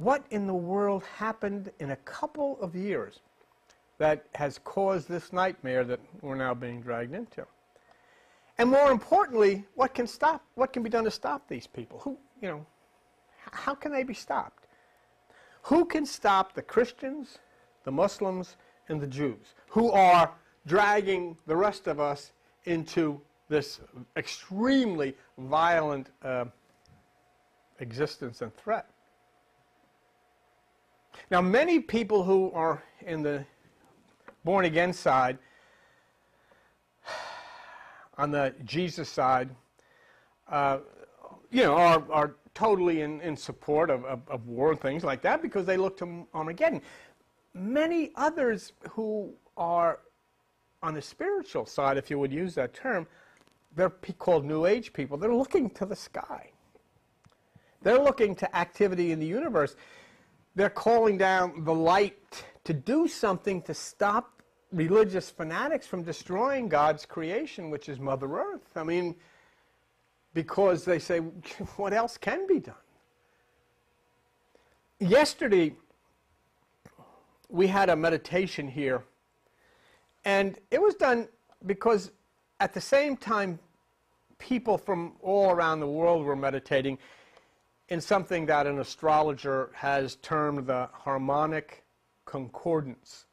what in the world happened in a couple of years that has caused this nightmare that we're now being dragged into? And more importantly, what can be done to stop these people? How can they be stopped? Who can stop the Christians, the Muslims, and the Jews who are dragging the rest of us into this extremely violent existence and threat? Now, many people who are in the born-again side, on the Jesus side, are totally in support of war and things like that because they look to Armageddon. Many others who are on the spiritual side, if you would use that term, they're called New Age people. They're looking to the sky. They're looking to activity in the universe. They're calling down the light to do something to stop religious fanatics from destroying God's creation, which is Mother Earth. I mean, because they say, what else can be done? Yesterday, we had a meditation here, and it was done because at the same time, people from all around the world were meditating in something that an astrologer has termed the harmonic concordance,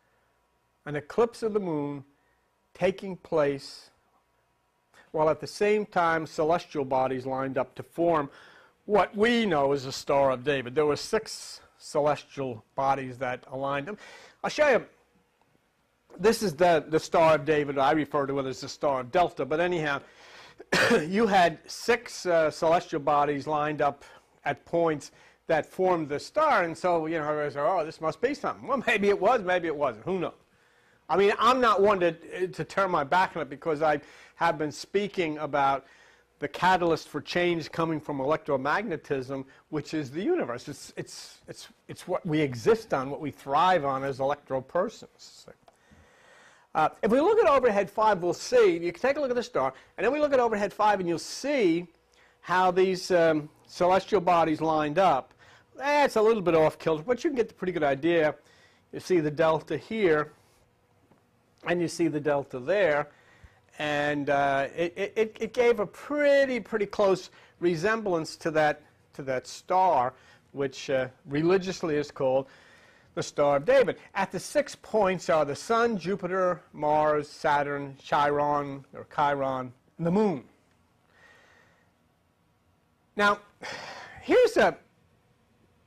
an eclipse of the moon taking place while at the same time celestial bodies lined up to form what we know as the Star of David. There were 6 celestial bodies that aligned them. I'll show you. This is the Star of David. I refer to it as the Star of Delta. But anyhow, you had 6 celestial bodies lined up at points that formed the star. And so, everybody said, oh, this must be something. Well, maybe it was, maybe it wasn't. Who knows? I mean, I'm not one to turn my back on it because I have been speaking about the catalyst for change coming from electromagnetism, which is the universe. It's what we exist on, what we thrive on as electro-persons. If we look at overhead 5, we'll see, you can take a look at the star, and then we look at overhead 5 and you'll see how these celestial bodies lined up. It's a little bit off kilter, but you can get the pretty good idea. You see the delta here, and you see the delta there, and it gave a pretty close resemblance to that star, which religiously is called the Star of David. At the 6 points are the Sun, Jupiter, Mars, Saturn, Chiron, and the Moon. Now, here's an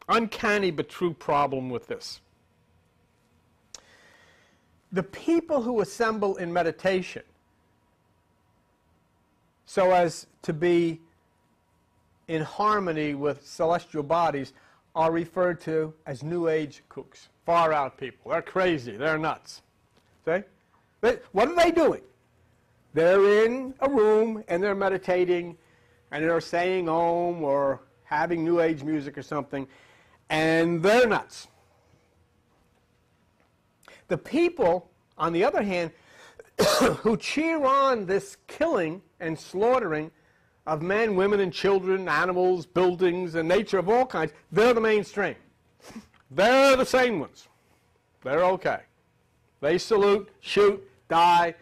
uncanny but true problem with this. The people who assemble in meditation so as to be in harmony with celestial bodies are referred to as New Age kooks, far out people. They're crazy. They're nuts. See? What are they doing? They're in a room and they're meditating and they're saying Om or having New Age music or something, and they're nuts. The people, on the other hand, who cheer on this killing and slaughtering of men, women, and children, animals, buildings, and nature of all kinds, they're the mainstream. They're the same ones. They're okay. They salute, shoot, die,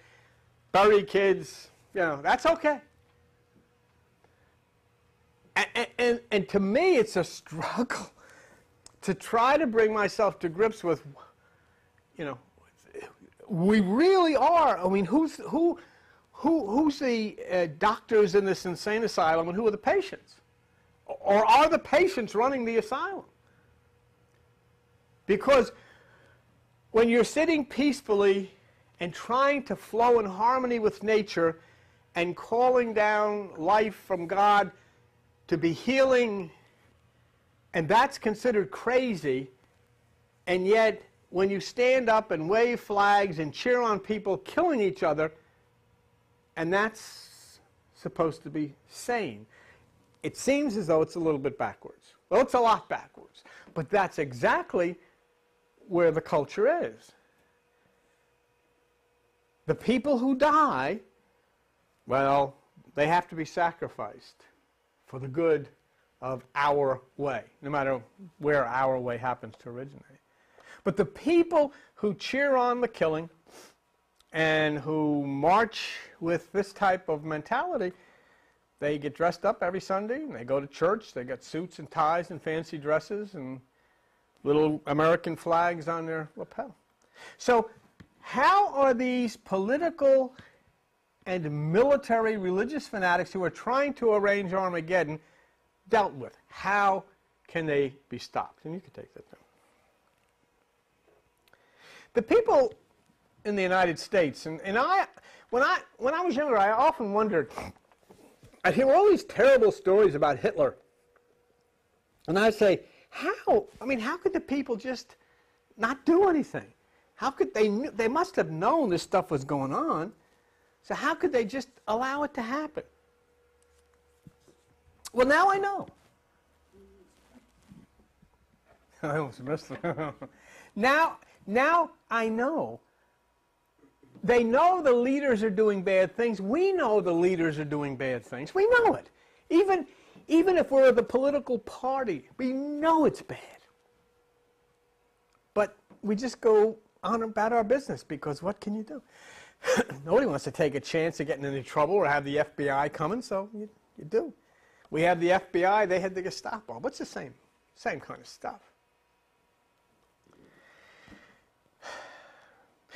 bury kids. That's okay. And to me, it's a struggle to try to bring myself to grips with, we really are. I mean, who's the doctors in this insane asylum, and who are the patients? Or are the patients running the asylum? Because when you're sitting peacefully and trying to flow in harmony with nature and calling down life from God to be healing, and that's considered crazy, and yet when you stand up and wave flags and cheer on people killing each other, and that's supposed to be sane, it seems as though it's a little bit backwards. Well, it's a lot backwards, but that's exactly where the culture is. The people who die, well, they have to be sacrificed for the good of our way, no matter where our way happens to originate. But the people who cheer on the killing and who march with this type of mentality, they get dressed up every Sunday, and they go to church. They got suits and ties and fancy dresses and little American flags on their lapel. So how are these political and military religious fanatics who are trying to arrange Armageddon dealt with? How can they be stopped? And you can take that down. The people in the United States, and when I was younger, I often wondered, I'd hear all these terrible stories about Hitler. And I'd say, how could the people just not do anything? How could they must have known this stuff was going on. So how could they just allow it to happen? Well, now I know. I almost missed it. Now I know. They know the leaders are doing bad things. We know the leaders are doing bad things. We know it. Even if we're the political party, we know it's bad. But we just go on about our business, because what can you do? Nobody wants to take a chance of getting into trouble or have the FBI coming, so you do. We have the FBI, they had the Gestapo. But it's the same kind of stuff.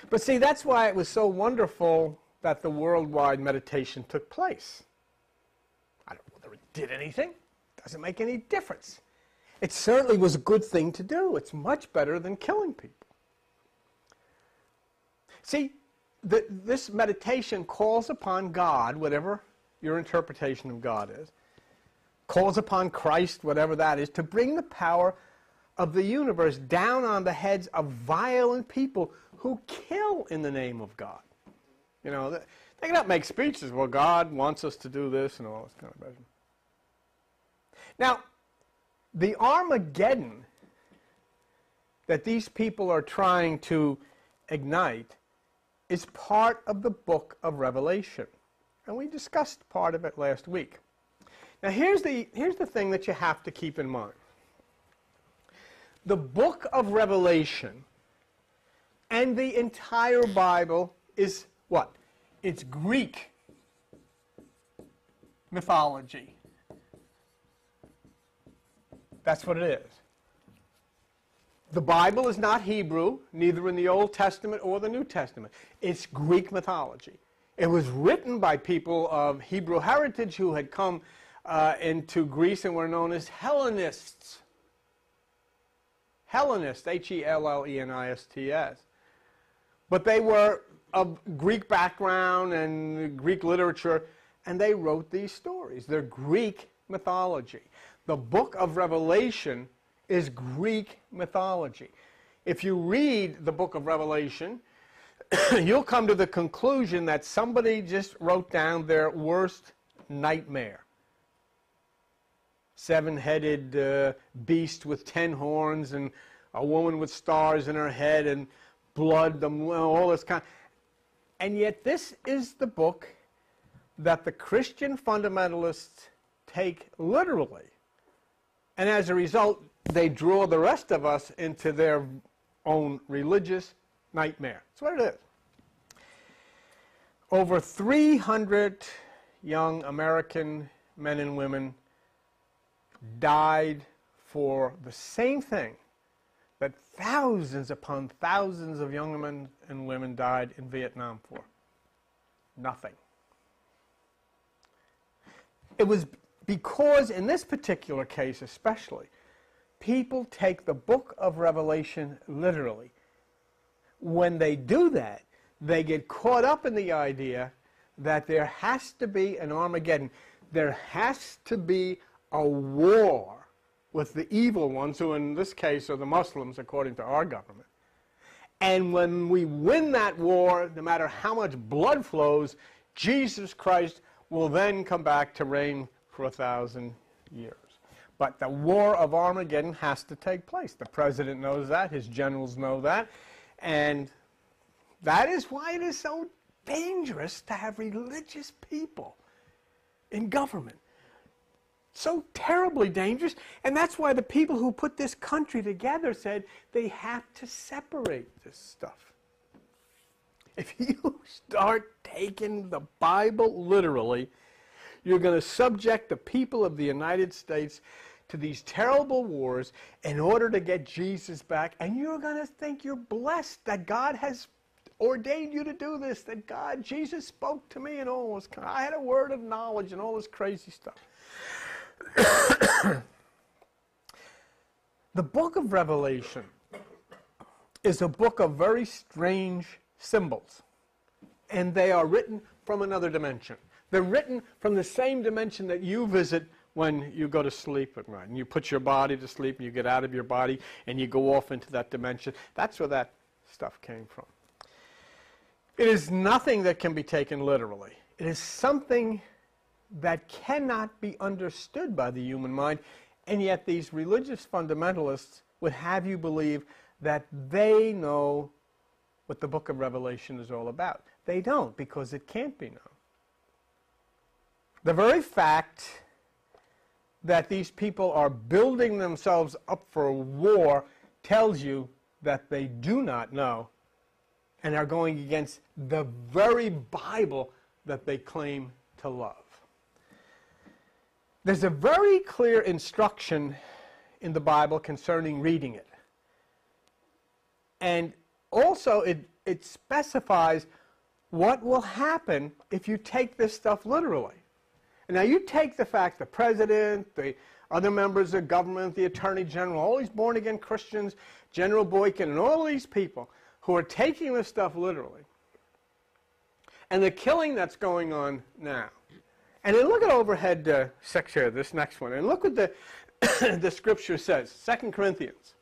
But see, that's why it was so wonderful that the worldwide meditation took place. I don't know whether it did anything. It doesn't make any difference. It certainly was a good thing to do. It's much better than killing people. See, this meditation calls upon God, whatever your interpretation of God is, calls upon Christ, whatever that is, to bring the power of the universe down on the heads of violent people who kill in the name of God. You know, they cannot make speeches, well, God wants us to do this and all this kind of business. Now, the Armageddon that these people are trying to ignite is part of the book of Revelation. And we discussed part of it last week. Now, here's the thing that you have to keep in mind. The book of Revelation and the entire Bible is what? It's Greek mythology. That's what it is. The Bible is not Hebrew, neither in the Old Testament or the New Testament. It's Greek mythology. It was written by people of Hebrew heritage who had come into Greece and were known as Hellenists. Hellenists, Hellenists. But they were of Greek background and Greek literature, and they wrote these stories. They're Greek mythology. The book of Revelation is Greek mythology. If you read the book of Revelation, you'll come to the conclusion that somebody just wrote down their worst nightmare. Seven-headed beast with 10 horns and a woman with stars in her head and blood, all this kind. And yet this is the book that the Christian fundamentalists take literally. And as a result, they draw the rest of us into their own religious nightmare. That's what it is. Over 300 young American men and women died for the same thing that thousands upon thousands of young men and women died in Vietnam for. Nothing. It was because, in this particular case especially, people take the book of Revelation literally. When they do that, they get caught up in the idea that there has to be an Armageddon. There has to be a war with the evil ones, who in this case are the Muslims, according to our government. And when we win that war, no matter how much blood flows, Jesus Christ will then come back to reign for 1,000 years. But the war of Armageddon has to take place. The president knows that. His generals know that. And that is why it is so dangerous to have religious people in government. So terribly dangerous. And that's why the people who put this country together said they have to separate this stuff. If you start taking the Bible literally, you're going to subject the people of the United States to these terrible wars in order to get Jesus back. And you're going to think you're blessed that God has ordained you to do this, that Jesus spoke to me and all this. I had a word of knowledge and all this crazy stuff. The book of Revelation is a book of very strange symbols, and they are written from another dimension. They're written from the same dimension that you visit when you go to sleep at night. And you put your body to sleep, and you get out of your body, and you go off into that dimension. That's where that stuff came from. It is nothing that can be taken literally. It is something that cannot be understood by the human mind, and yet these religious fundamentalists would have you believe that they know what the book of Revelation is all about. They don't, because it can't be known. The very fact that these people are building themselves up for a war tells you that they do not know and are going against the very Bible that they claim to love. There's a very clear instruction in the Bible concerning reading it. And also it specifies what will happen if you take this stuff literally. And now you take the fact the president, the other members of government, the attorney general, all these born-again Christians, General Boykin, and all these people who are taking this stuff literally, and the killing that's going on now. And then look at overhead section here, this next one, and look what the scripture says, 2 Corinthians.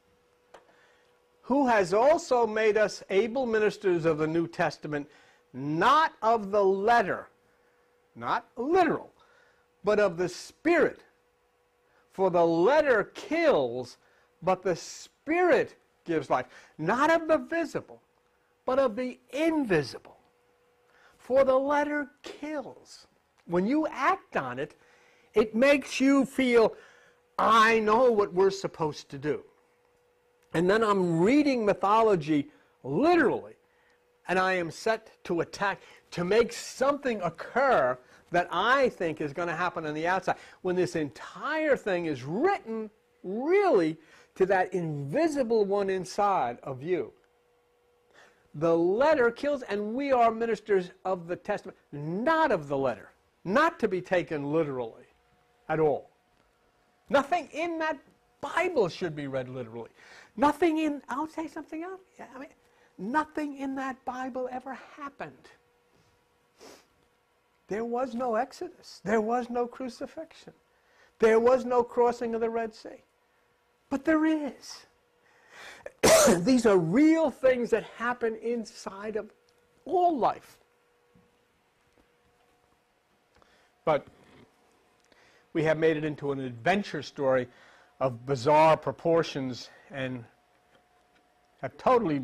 Who has also made us able ministers of the New Testament, not of the letter, not literal, but of the Spirit. For the letter kills, but the Spirit gives life. Not of the visible, but of the invisible. For the letter kills. When you act on it, it makes you feel, I know what we're supposed to do. And then I'm reading mythology literally, and I am set to attack, to make something occur that I think is going to happen on the outside, when this entire thing is written really to that invisible one inside of you. The letter kills, and we are ministers of the Testament, not of the letter. Not to be taken literally at all. Nothing in that Bible should be read literally. Nothing in, I'll say something else. I mean, nothing in that Bible ever happened. There was no Exodus. There was no crucifixion. There was no crossing of the Red Sea. But there is. These are real things that happen inside of all life. But we have made it into an adventure story of bizarre proportions and have totally,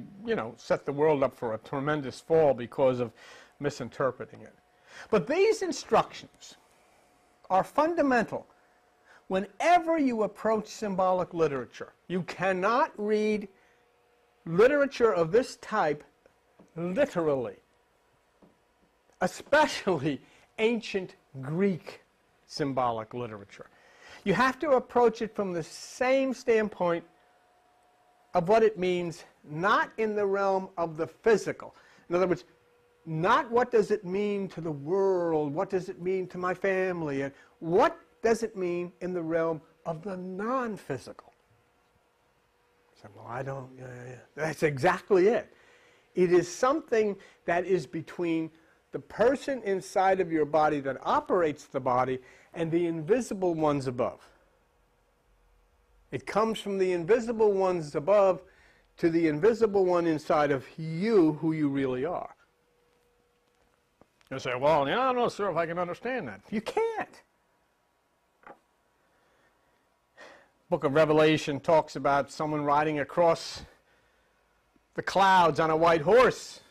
set the world up for a tremendous fall because of misinterpreting it. But these instructions are fundamental whenever you approach symbolic literature. You cannot read literature of this type literally, especially ancient Greek symbolic literature. You have to approach it from the same standpoint of what it means, not in the realm of the physical. In other words, not what does it mean to the world, what does it mean to my family, and what does it mean in the realm of the non-physical. So, well, I don't, that's exactly it. It is something that is between the person inside of your body that operates the body and the invisible ones above. It comes from the invisible ones above to the invisible one inside of you, who you really are. You say, well, I don't know, sir, if I can understand that. You can't. Book of Revelation talks about someone riding across the clouds on a white horse.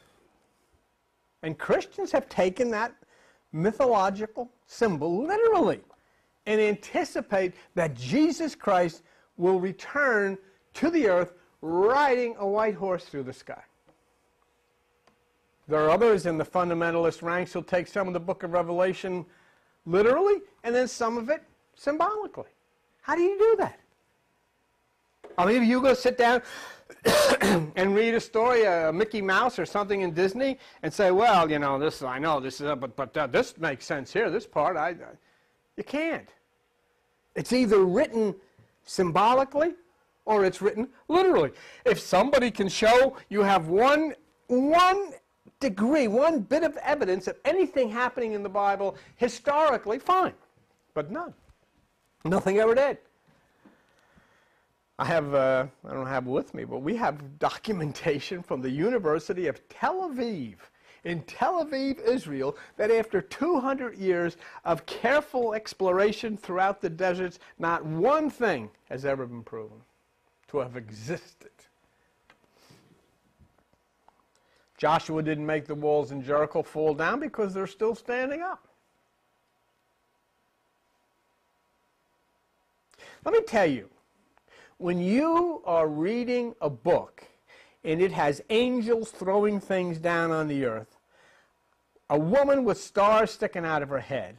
And Christians have taken that mythological symbol literally. and anticipate that Jesus Christ will return to the earth riding a white horse through the sky. There are others in the fundamentalist ranks who'll take some of the book of Revelation literally and then some of it symbolically. How do you do that? I mean, you go sit down and read a story, Mickey Mouse or something in Disney, and say, well, you know, this, I know this is, but this makes sense here, this part, you can't. It's either written symbolically or it's written literally. If somebody can show you have one degree, one bit of evidence of anything happening in the Bible historically, fine. But none. Nothing ever did. I don't have it with me, but we have documentation from the University of Tel Aviv, in Tel Aviv, Israel, that after 200 years of careful exploration throughout the deserts, not one thing has ever been proven to have existed. Joshua didn't make the walls in Jericho fall down because they're still standing up. Let me tell you, when you are reading a book and it has angels throwing things down on the earth, a woman with stars sticking out of her head,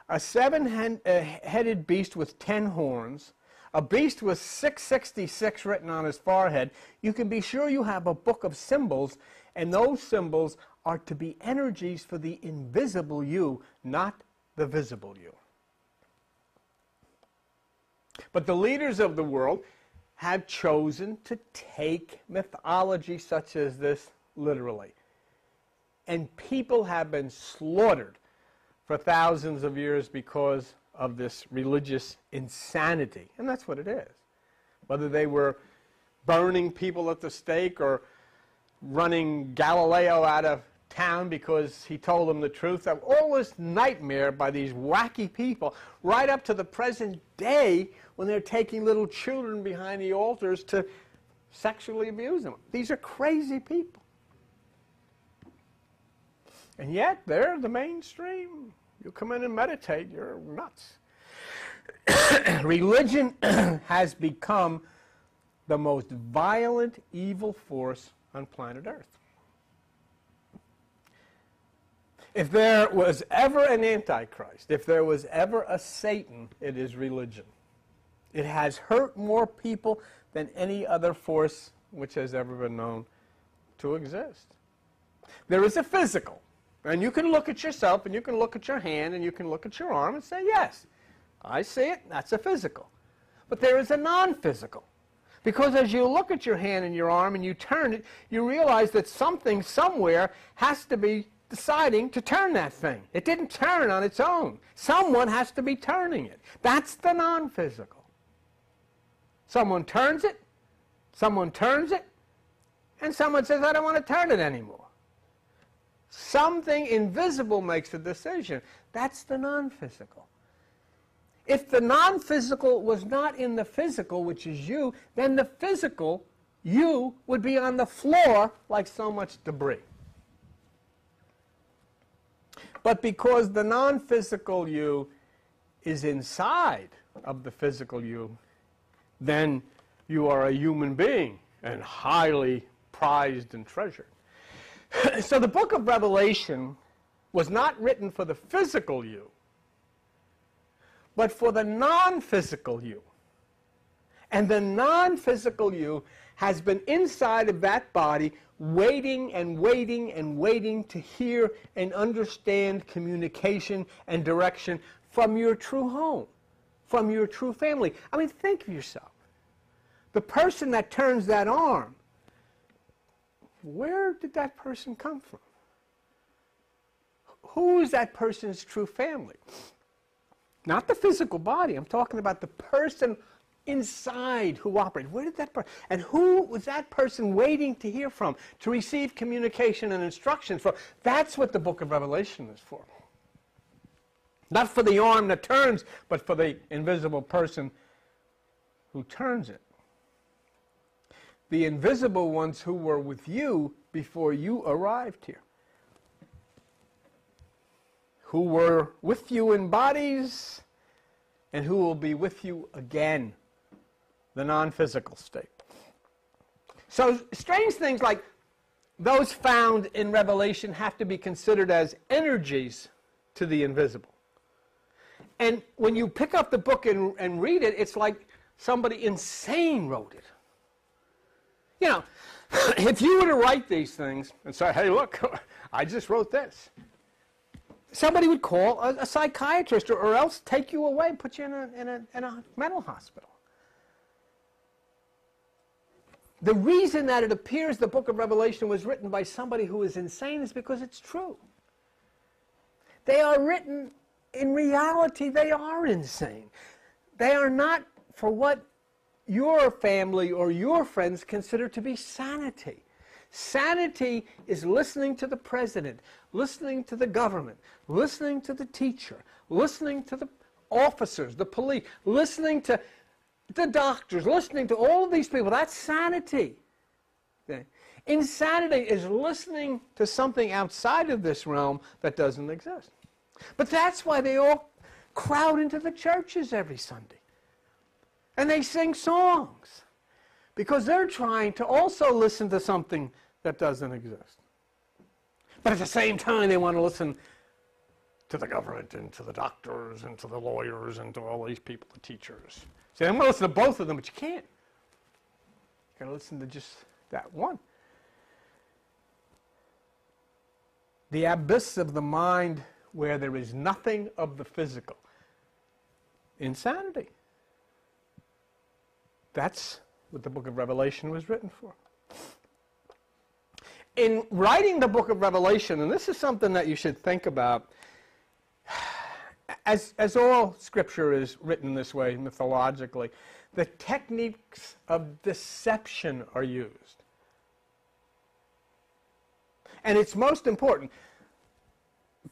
a seven-headed beast with 10 horns, a beast with 666 written on his forehead, you can be sure you have a book of symbols, and those symbols are to be energies for the invisible you, not the visible you. But the leaders of the world have chosen to take mythology such as this literally. And people have been slaughtered for thousands of years because of this religious insanity. And that's what it is. Whether they were burning people at the stake or running Galileo out of town because he told them the truth, all this nightmare by these wacky people, right up to the present day when they're taking little children behind the altars to sexually abuse them. These are crazy people. And yet, they're the mainstream. You come in and meditate, you're nuts. Religion has become the most violent, evil force on planet Earth. If there was ever an Antichrist, if there was ever a Satan, it is religion. It has hurt more people than any other force which has ever been known to exist. There is a physical, and you can look at yourself, and you can look at your hand, and you can look at your arm and say, yes, I see it, that's a physical. But there is a non-physical. Because as you look at your hand and your arm and you turn it, you realize that something somewhere has to be deciding to turn that thing. It didn't turn on its own. Someone has to be turning it. That's the non-physical. Someone turns it, and someone says, I don't want to turn it anymore. Something invisible makes a decision. That's the non-physical. If the non-physical was not in the physical, which is you, then the physical, you, would be on the floor like so much debris. But because the non-physical you is inside of the physical you, then you are a human being and highly prized and treasured. So the book of Revelation was not written for the physical you, but for the non-physical you. And the non-physical you has been inside of that body waiting and waiting and waiting to hear and understand communication and direction from your true home, from your true family. I mean, think of yourself. The person that turns that arm, where did that person come from? Who is that person's true family? Not the physical body. I'm talking about the person inside who operated. Where did that person, and who was that person waiting to hear from, to receive communication and instruction from? That's what the book of Revelation is for. Not for the arm that turns, but for the invisible person who turns it. The invisible ones who were with you before you arrived here. Who were with you in bodies and who will be with you again, the non-physical state. So strange things like those found in Revelation have to be considered as energies to the invisible. And when you pick up the book and read it, it's like somebody insane wrote it. You know, if you were to write these things and say, hey, look, I just wrote this, somebody would call a psychiatrist or else take you away and put you in a mental hospital. The reason that it appears the book of Revelation was written by somebody who is insane is because it's true. They are written, in reality, they are insane. They are not for what your family or your friends consider to be sanity. Sanity is listening to the president, listening to the government, listening to the teacher, listening to the officers, the police, listening to the doctors, listening to all of these people. That's sanity. Okay? Insanity is listening to something outside of this realm that doesn't exist. But that's why they all crowd into the churches every Sunday. And they sing songs. Because they're trying to also listen to something that doesn't exist. But at the same time, they want to listen to the government and to the doctors and to the lawyers and to all these people, the teachers. See, I'm going to listen to both of them, but you can't. You've got to listen to just that one. The abyss of the mind where there is nothing of the physical. Insanity. That's what the book of Revelation was written for. In writing the book of Revelation, and this is something that you should think about, as all Scripture is written this way, mythologically, the techniques of deception are used. And it's most important.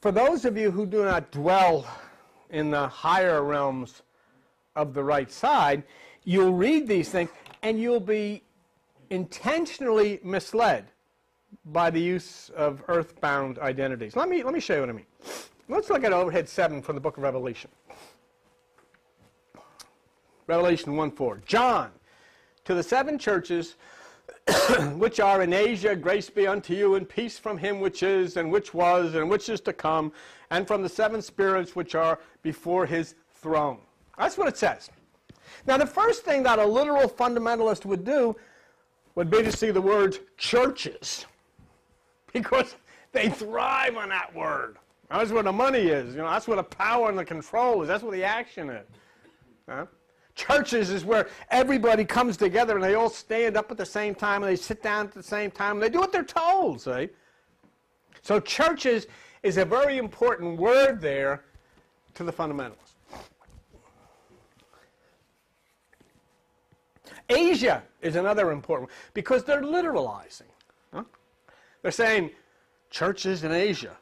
For those of you who do not dwell in the higher realms of the right side, you'll read these things and you'll be intentionally misled by the use of earthbound identities. Let me show you what I mean. Let's look at overhead 7 from the book of Revelation. Revelation 1:4. John, to the 7 churches which are in Asia, grace be unto you, and peace from him which is, and which was, and which is to come, and from the 7 spirits which are before his throne. That's what it says. Now, the first thing that a literal fundamentalist would do would be to see the word churches, because they thrive on that word. That's where the money is. You know, that's where the power and the control is. That's where the action is. Huh? Churches is where everybody comes together and they all stand up at the same time and they sit down at the same time and they do what they're told, see? So churches is a very important word there to the fundamentalists. Asia is another important one because they're literalizing. Huh? They're saying churches in Asia,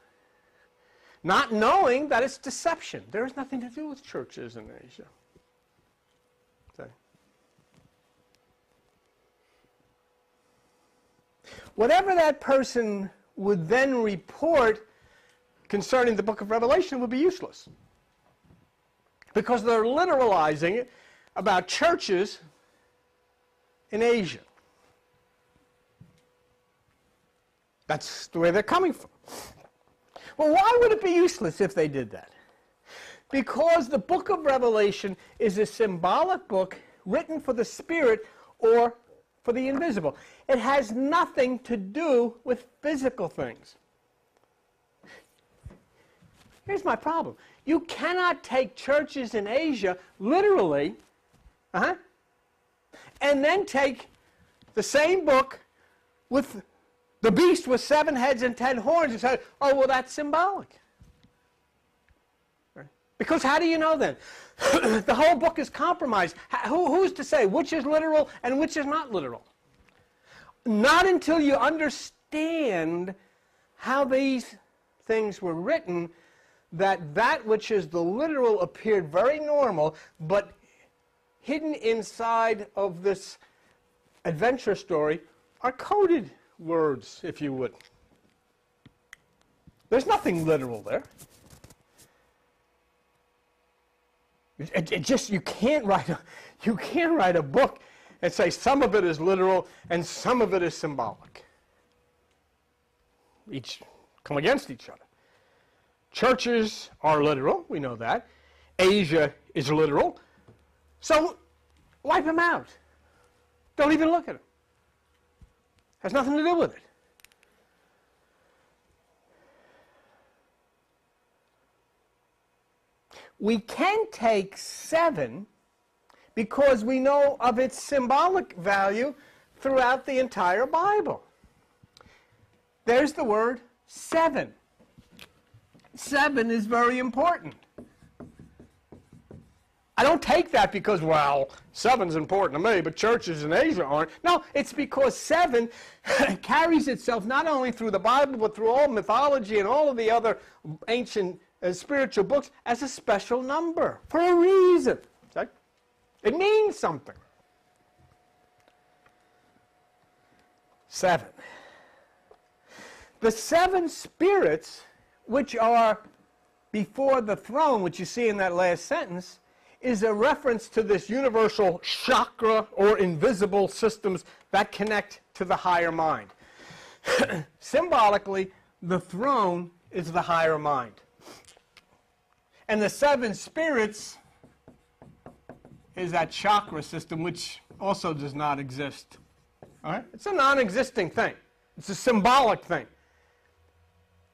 not knowing that it's deception. There has nothing to do with churches in Asia. Okay. Whatever that person would then report concerning the book of Revelation would be useless, because they're literalizing it about churches in Asia. That's the way they're coming from. Well, why would it be useless if they did that? Because the book of Revelation is a symbolic book written for the spirit or for the invisible. It has nothing to do with physical things. Here's my problem. You cannot take churches in Asia literally, and then take the same book with the beast with 7 heads and 10 horns and say, oh, well, that's symbolic. Right? Because how do you know then? The whole book is compromised. Who's to say which is literal and which is not literal? Not until you understand how these things were written, that which is the literal appeared very normal, but hidden inside of this adventure story are coded words, if you would. There's nothing literal there. It just, you can't write a book and say some of it is literal and some of it is symbolic. Each come against each other. Churches are literal, we know that. Asia is literal. So wipe them out. Don't even look at them. Has nothing to do with it. We can take 7 because we know of its symbolic value throughout the entire Bible. There's the word 7. 7 is very important. I don't take that because, well, 7's important to me, but churches in Asia aren't. No, it's because 7 carries itself not only through the Bible, but through all mythology and all of the other ancient spiritual books as a special number for a reason. Okay? It means something. 7. The 7 spirits, which are before the throne, which you see in that last sentence, is a reference to this universal chakra or invisible systems that connect to the higher mind. Symbolically, the throne is the higher mind. And the 7 spirits is that chakra system, which also does not exist. All right? It's a non-existing thing. It's a symbolic thing.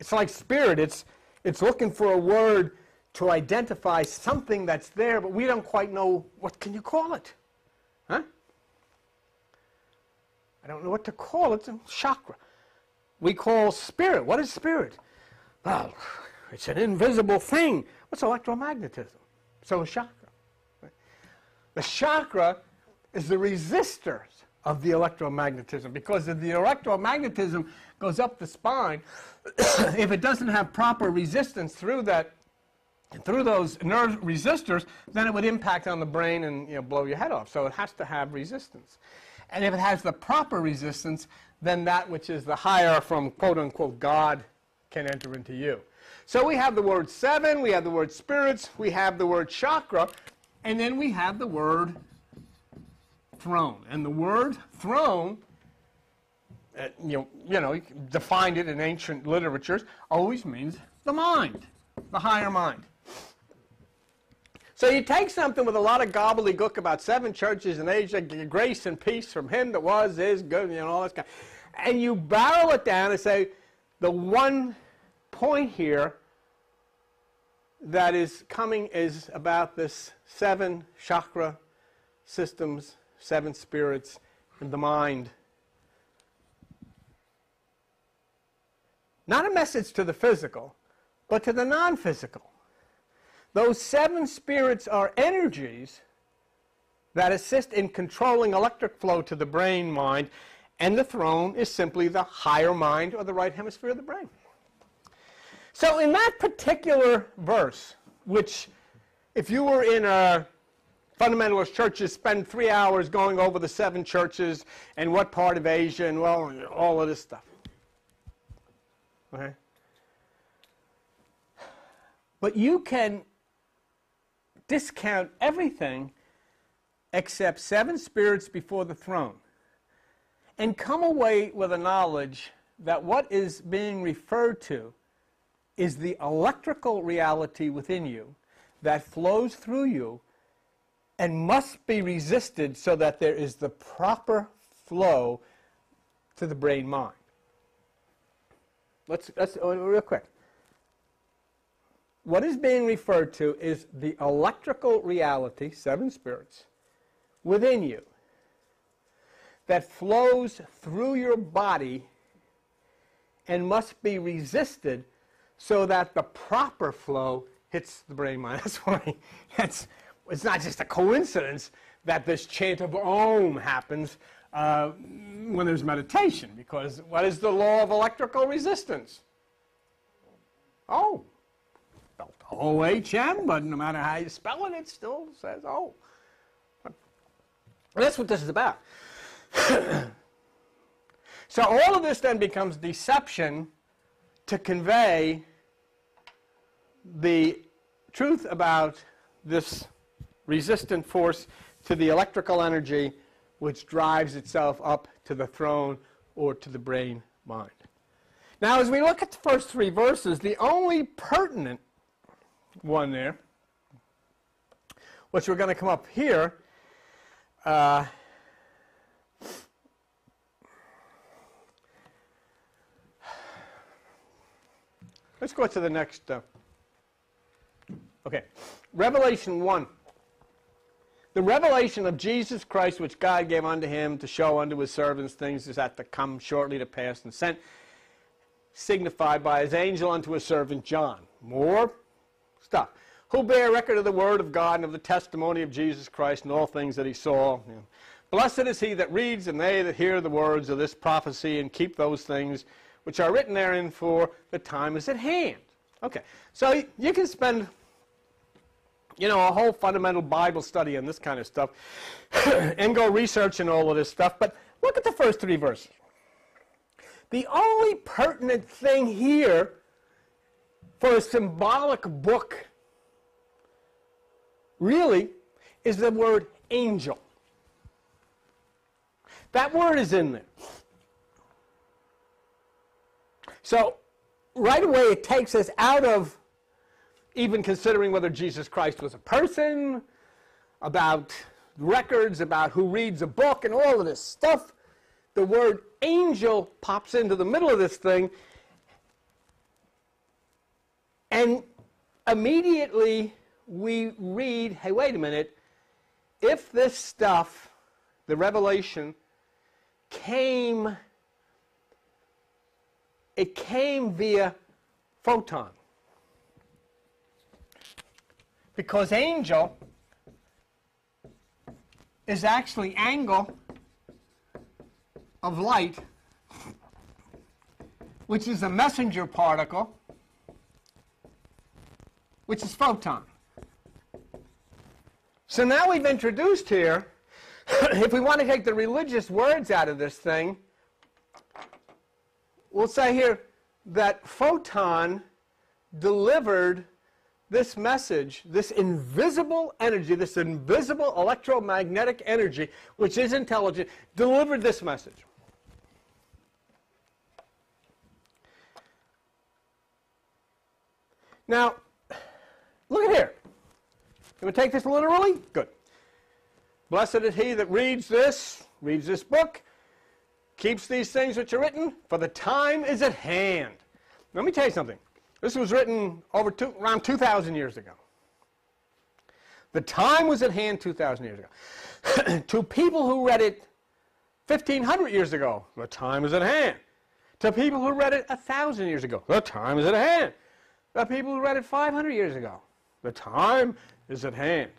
It's like spirit. It's looking for a word to identify something that's there, but we don't quite know, what can you call it? Huh? I don't know what to call it. It's a chakra. We call spirit. What is spirit? Well, it's an invisible thing. What's electromagnetism? So is chakra. The chakra is the resistors of the electromagnetism, because if the electromagnetism goes up the spine, if it doesn't have proper resistance through those nerve resistors, then it would impact on the brain and blow your head off. So it has to have resistance. And if it has the proper resistance, then that which is the higher from quote-unquote God can enter into you. So we have the word 7, we have the word spirits, we have the word chakra, and then we have the word throne. And the word throne, you defined it in ancient literatures, always means the mind, the higher mind. So you take something with a lot of gobbledygook about 7 churches in Asia, grace and peace from him that was, is, good, all that kind, and you barrel it down and say, the one point here that is coming is about this 7 chakra systems, 7 spirits, and the mind. Not a message to the physical, but to the non-physical. Those 7 spirits are energies that assist in controlling electric flow to the brain mind, and the throne is simply the higher mind or the right hemisphere of the brain. So in that particular verse, which if you were in a fundamentalist churches, spend 3 hours going over the 7 churches and what part of Asia and, well, all of this stuff. Okay? But you can discount everything except 7 spirits before the throne and come away with a knowledge that what is being referred to is the electrical reality within you that flows through you and must be resisted so that there is the proper flow to the brain mind. Let's real quick. What is being referred to is the electrical reality, 7 spirits, within you that flows through your body and must be resisted so that the proper flow hits the brain mind. That's why it's not just a coincidence that this chant of Om happens when there's meditation, because what is the law of electrical resistance? Oh. O-H-M, but no matter how you spell it, it still says O. Well, that's what this is about. So all of this then becomes deception to convey the truth about this resistant force to the electrical energy which drives itself up to the throne or to the brain mind. Now, as we look at the first three verses, the only pertinent one there, which we're going to come up here, let's go to the next. Okay, Revelation 1. The revelation of Jesus Christ, which God gave unto him to show unto his servants things is at to come shortly to pass, and sent, signified by his angel unto his servant John. More stuff. Who bear record of the word of God and of the testimony of Jesus Christ and all things that he saw. Blessed is he that reads, and they that hear the words of this prophecy, and keep those things which are written therein, for the time is at hand. Okay, so you can spend, a whole fundamental Bible study on this kind of stuff and go researching all of this stuff, but look at the first three verses. The only pertinent thing here for a symbolic book really is the word angel. That word is in there. So right away it takes us out of even considering whether Jesus Christ was a person, about records, about who reads a book, and all of this stuff. The word angel pops into the middle of this thing, and immediately we read, hey, wait a minute, if this stuff, the revelation, it came via photon. Because angel is actually angle of light, which is a messenger particle, which is photon. So now we've introduced here, if we want to take the religious words out of this thing, we'll say here that photon delivered this message, this invisible energy, this invisible electromagnetic energy, which is intelligent, delivered this message. Now, look at here. Can we take this literally? Good. Blessed is he that reads this book, keeps these things which are written, for the time is at hand. Let me tell you something. This was written around 2,000 years ago. The time was at hand 2,000 years ago. To people who read it 1,500 years ago, the time is at hand. To people who read it 1,000 years ago, the time is at hand. The people who read it 500 years ago, the time is at hand.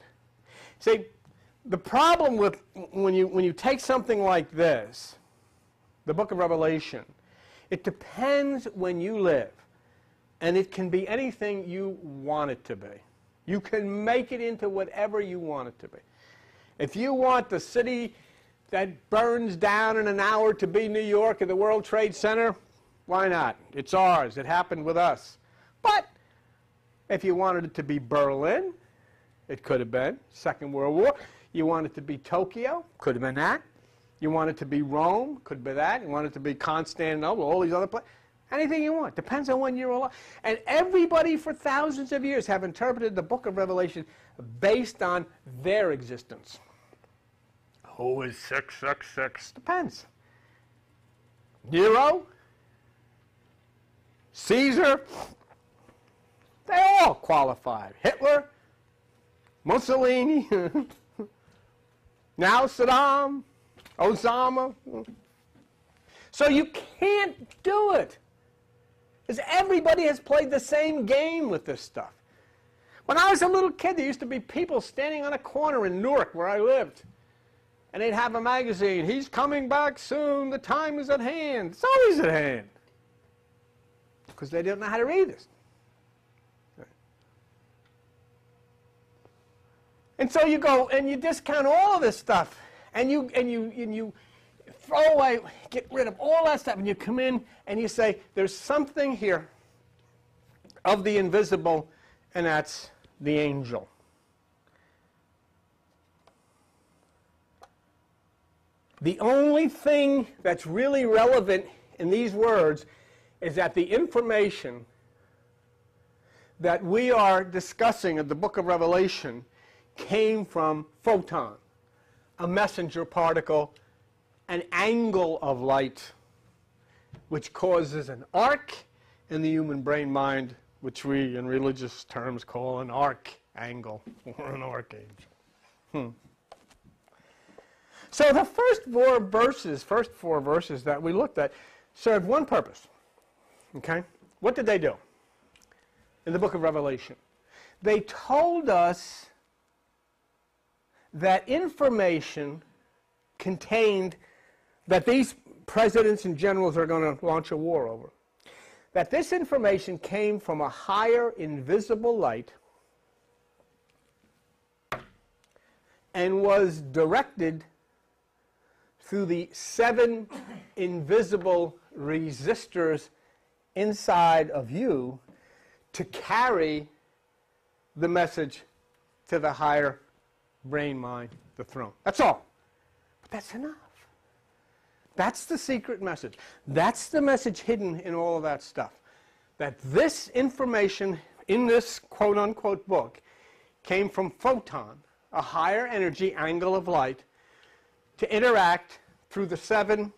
See, the problem with when you take something like this, the book of Revelation, it depends when you live. And it can be anything you want it to be. You can make it into whatever you want it to be. If you want the city that burns down in an hour to be New York and the World Trade Center, why not? It's ours. It happened with us. But if you wanted it to be Berlin, it could have been. Second World War. You want it to be Tokyo, could have been that. You want it to be Rome, could be that. You want it to be Constantinople, all these other places. Anything you want. Depends on when you're alive. And everybody for thousands of years have interpreted the book of Revelation based on their existence. Who is 666? Depends. Nero? Caesar? They all qualified. Hitler? Mussolini? Now Saddam? Osama? So you can't do it. Because everybody has played the same game with this stuff. When I was a little kid, there used to be people standing on a corner in Newark where I lived. And they'd have a magazine. He's coming back soon. The time is at hand. It's always at hand. Because they didn't know how to read this. And so you go and you discount all of this stuff. And you throw away, get rid of all that stuff, and you come in and you say, there's something here of the invisible, and that's the angel. The only thing that's really relevant in these words is that the information that we are discussing in the book of Revelation came from Photon, a messenger particle, an angle of light, which causes an arc in the human brain mind, which we in religious terms call an arc-angle or an archangel. So the first four verses that we looked at served one purpose. Okay? What did they do in the book of Revelation? They told us that information contained that these presidents and generals are going to launch a war over, that this information came from a higher invisible light and was directed through the 7 invisible resistors inside of you to carry the message to the higher brain mind, the throne. That's all. But that's enough. That's the secret message. That's the message hidden in all of that stuff. That this information in this quote-unquote book came from Photon, a higher energy angle of light, to interact through the 7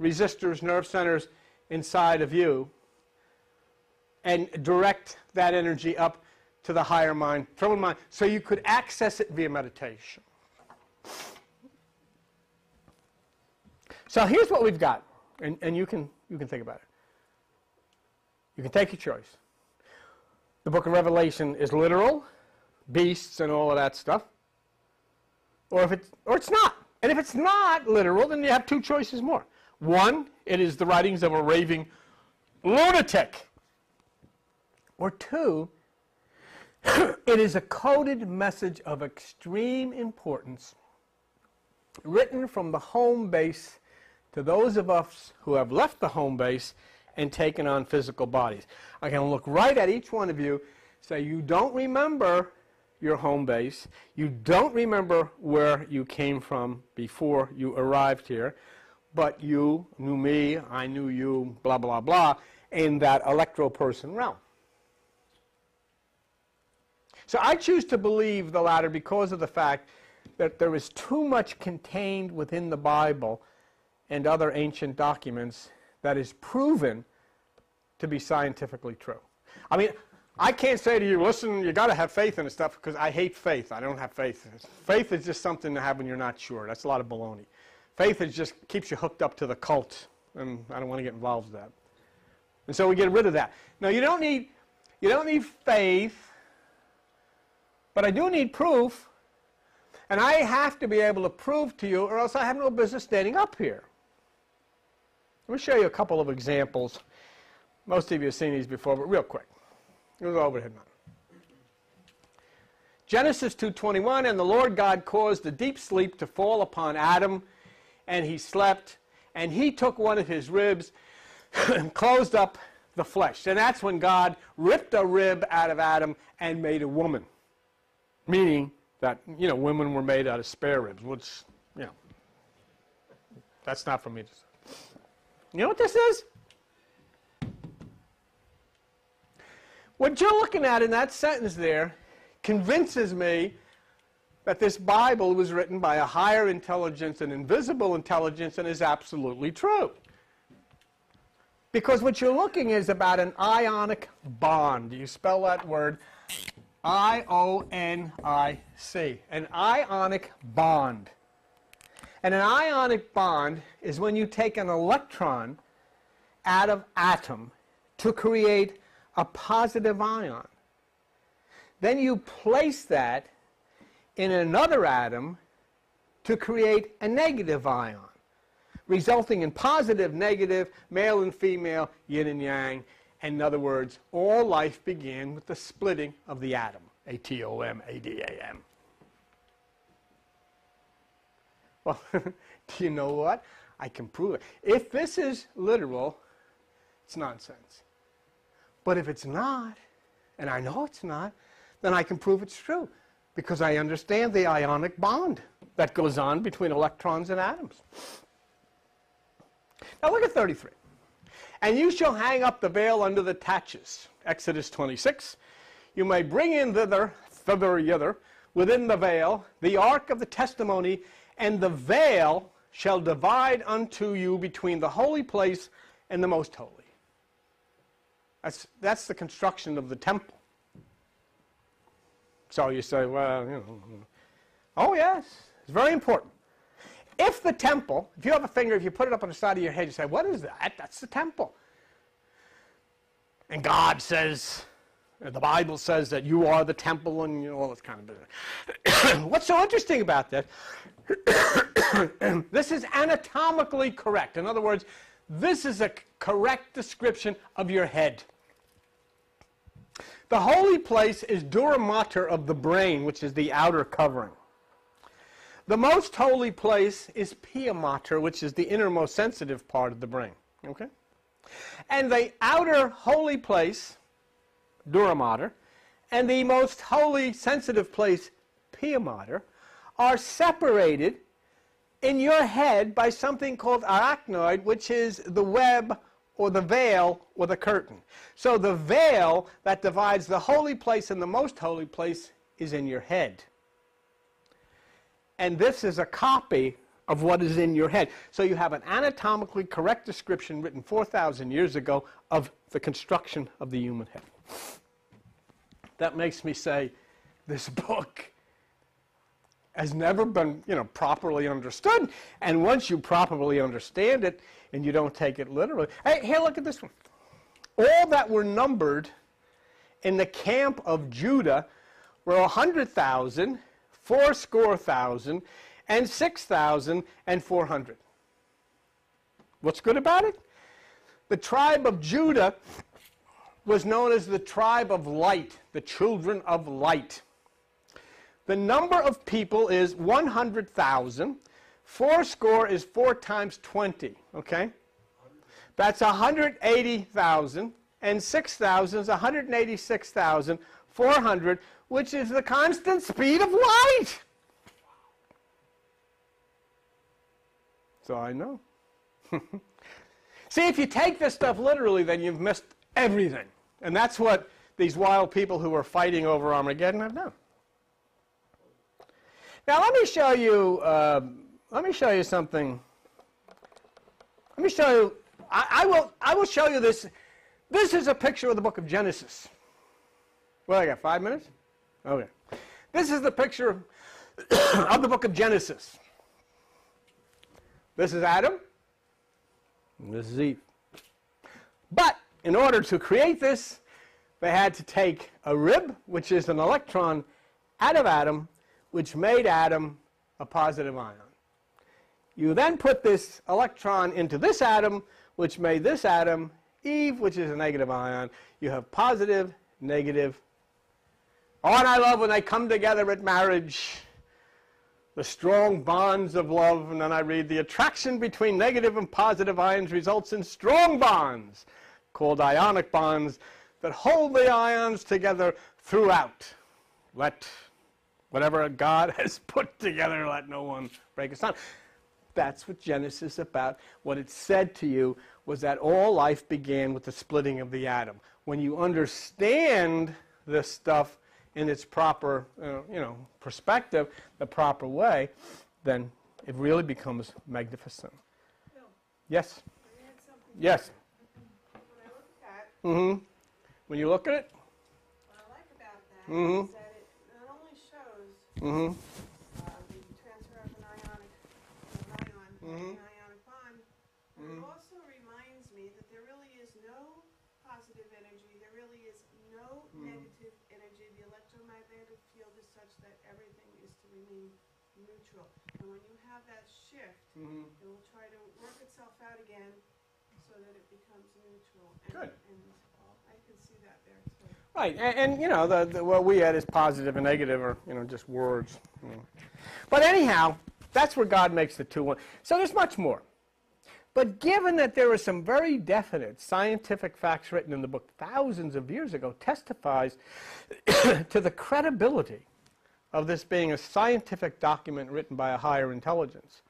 resistors, nerve centers inside of you, and direct that energy up to the higher mind, throne mind, so you could access it via meditation. So here's what we've got, and you can think about it. You can take your choice. The book of Revelation is literal, beasts and all of that stuff, or it's not. And if it's not literal, then you have 2 choices more. One, it is the writings of a raving lunatic. Or 2, it is a coded message of extreme importance written from the home base to those of us who have left the home base and taken on physical bodies. I can look right at each one of you, say you don't remember your home base, you don't remember where you came from before you arrived here, but you knew me, I knew you, blah, blah, blah, in that electro-person realm. So I choose to believe the latter because of the fact that there is too much contained within the Bible and other ancient documents that is proven to be scientifically true. I mean, I can't say to you, listen, you got to have faith in this stuff, because I hate faith. I don't have faith. Faith is just something to have when you're not sure. That's a lot of baloney. Faith is just keeps you hooked up to the cult, and I don't want to get involved with that. And so we get rid of that. Now, you don't need faith, but I do need proof, and I have to be able to prove to you, or else I have no business standing up here. Let me show you a couple of examples. Most of you have seen these before, but real quick. Here's the overhead mount. Genesis 2:21, and the Lord God caused a deep sleep to fall upon Adam, and he slept, and he took one of his ribs and closed up the flesh. And that's when God ripped a rib out of Adam and made a woman. Meaning that, women were made out of spare ribs, which, that's not for me to say. You know what this is? What you're looking at in that sentence there convinces me that this Bible was written by a higher intelligence, an invisible intelligence, and is absolutely true. Because what you're looking is about an ionic bond. You spell that word I-O-N-I-C, an ionic bond. And an ionic bond is when you take an electron out of atom to create a positive ion. Then you place that in another atom to create a negative ion, resulting in positive, negative, male and female, yin and yang. In other words, all life began with the splitting of the atom, A-T-O-M, Well, do you know what? I can prove it. If this is literal, it's nonsense. But if it's not, and I know it's not, then I can prove it's true, because I understand the ionic bond. that goes on between electrons and atoms. Now look at 33. And you shall hang up the veil under the taches. Exodus 26. You may bring in thither, yither, within the veil, the ark of the testimony, and the veil shall divide unto you between the holy place and the most holy. That's the construction of the temple. So you say, well, you know. Oh yes, it's very important. If the temple, if you have a finger, if you put it up on the side of your head, you say, what is that? That's the temple. And God says, the Bible says that you are the temple and you know, all this kind of business. What's so interesting about that, this is anatomically correct. In other words, this is a correct description of your head. The holy place is dura mater of the brain, which is the outer covering. The most holy place is pia mater, which is the innermost sensitive part of the brain. Okay? And the outer holy place, dura mater, and the most holy sensitive place, pia mater, are separated in your head by something called arachnoid, which is the web or the veil or the curtain. So the veil that divides the holy place and the most holy place is in your head. And this is a copy of what is in your head. So you have an anatomically correct description written 4,000 years ago of the construction of the human head. That makes me say this book has never been, properly understood. And once you properly understand it and you don't take it literally. Hey, here, look at this one. All that were numbered in the camp of Judah were 100,000, 80,000, and 6,400. What's good about it? The tribe of Judah was known as the tribe of light, the children of light. The number of people is 100,000. 80 is 4 times 20, okay? That's 180,000, and 6,000 is 186,400, which is the constant speed of light. So I know. See, if you take this stuff literally, then you've missed everything. And that's what these wild people who are fighting over Armageddon have done. Now let me show you something. Let me show you. I will show you this. This is a picture of the book of Genesis. Well, I got 5 minutes? Okay. This is the picture of the book of Genesis. This is Adam. And this is Eve. But in order to create this, they had to take a rib, which is an electron, out of Adam, which made Adam a positive ion. You then put this electron into this atom, which made this atom Eve, which is a negative ion. You have positive, negative. Oh, and I love when they come together at marriage, the strong bonds of love. And then I read, the attraction between negative and positive ions results in strong bonds, called ionic bonds, that hold the ions together throughout. Let whatever God has put together, let no one break asunder. That's what Genesis is about. What it said to you was that all life began with the splitting of the atom. When you understand this stuff in its proper, perspective, the proper way, then it really becomes magnificent. Bill, Yes. I had something. Yes. When I look at that, When you look at it. what I like about that Mhm. is that it not only shows Mm-hmm. the transfer of an ion, an ionic bond, but it also reminds me that there really is no positive energy, there really is no negative energy. The electromagnetic field is such that everything is to remain neutral. And when you have that shift, it will try to work itself out again so that it becomes neutral. And, Good. And I can see that there too. Right, and what we had is positive and negative, or just words. But anyhow, that's where God makes the two one. So there's much more. But given that there are some very definite scientific facts written in the book thousands of years ago, testifies to the credibility of this being a scientific document written by a higher intelligence.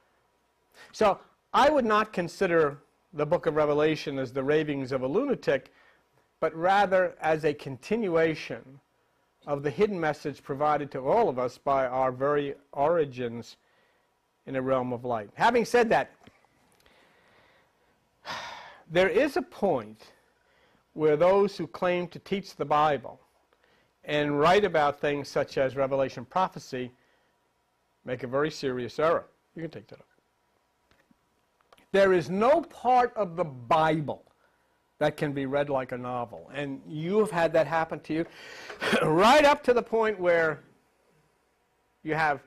So I would not consider the book of Revelation as the ravings of a lunatic, but rather as a continuation of the hidden message provided to all of us by our very origins in a realm of light. Having said that, there is a point where those who claim to teach the Bible and write about things such as Revelation prophecy make a very serious error. You can take that up. There is no part of the Bible that can be read like a novel. And you have had that happen to you right up to the point where you have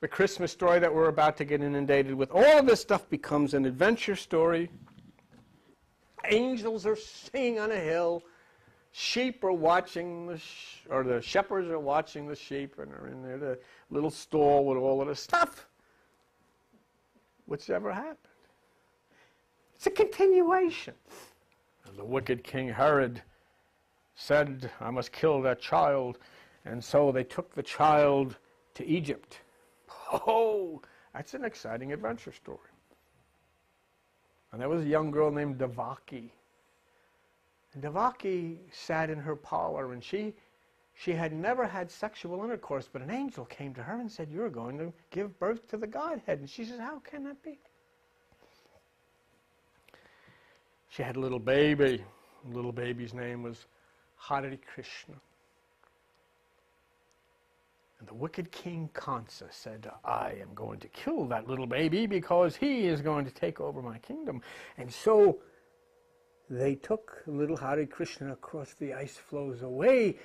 the Christmas story that we're about to get inundated with. All of this stuff becomes an adventure story. Angels are singing on a hill. Sheep are watching, the shepherds are watching the sheep, and are in there, the little stall with all of the stuff. Whichever happened. It's a continuation. And the wicked King Herod said, I must kill that child. And so they took the child to Egypt. Oh, that's an exciting adventure story. And there was a young girl named Devaki. And Devaki sat in her parlor, and she had never had sexual intercourse, but an angel came to her and said, you're going to give birth to the Godhead. And she says, how can that be? She had a little baby. The little baby's name was Hare Krishna. And the wicked King Kansa said, I am going to kill that little baby because he is going to take over my kingdom. And so they took little Hare Krishna across the ice floes away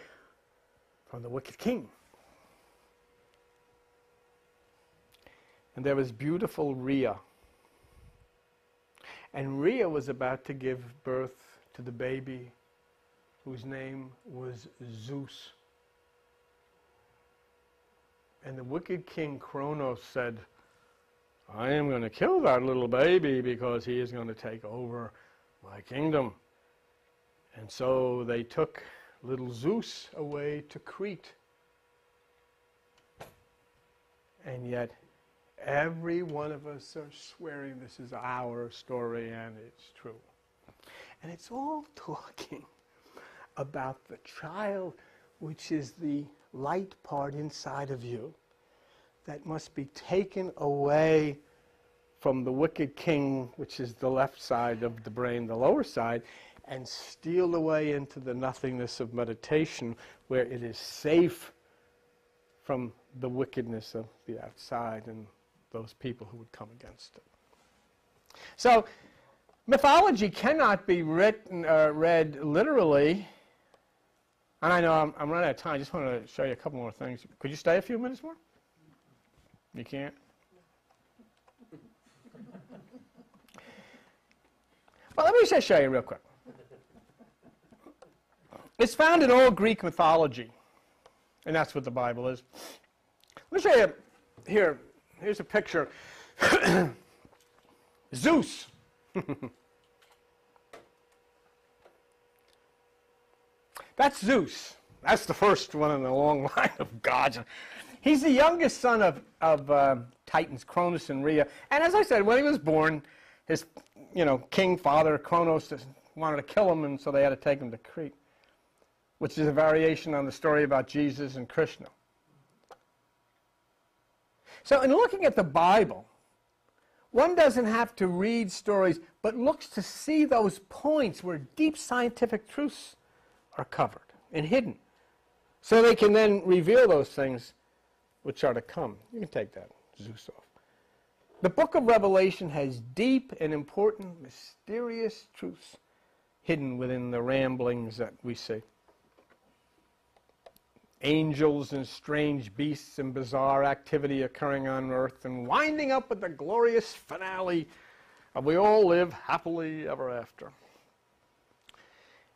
from the wicked king. And there was beautiful Rhea. And Rhea was about to give birth to the baby whose name was Zeus. And the wicked king Kronos said, I am going to kill that little baby because he is going to take over my kingdom. And so they took little Zeus away to Crete. And yet every one of us are swearing this is our story, and it's true. And it's all talking about the child, which is the light part inside of you that must be taken away from the wicked king, which is the left side of the brain, the lower side, and steal away into the nothingness of meditation, where it is safe from the wickedness of the outside and those people who would come against it. So, mythology cannot be read literally. And I know I'm running out of time. I just want to show you a couple more things. Could you stay a few minutes more? You can't? Well, let me just show you real quick. It's found in all Greek mythology, and that's what the Bible is. Let me show you here. Here's a picture. Zeus. That's Zeus. That's the first one in the long line of gods. He's the youngest son of Titans, Cronus and Rhea. And as I said, when he was born, his king father, Kronos, wanted to kill him, and so they had to take him to Crete, which is a variation on the story about Jesus and Krishna. So in looking at the Bible, one doesn't have to read stories, but looks to see those points where deep scientific truths are covered and hidden, so they can then reveal those things which are to come. You can take that Zeus off. The book of Revelation has deep and important, mysterious truths hidden within the ramblings that we see. Angels and strange beasts and bizarre activity occurring on earth, and winding up with the glorious finale of we all live happily ever after.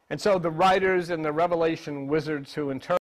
And so the writers and the Revelation wizards who interpret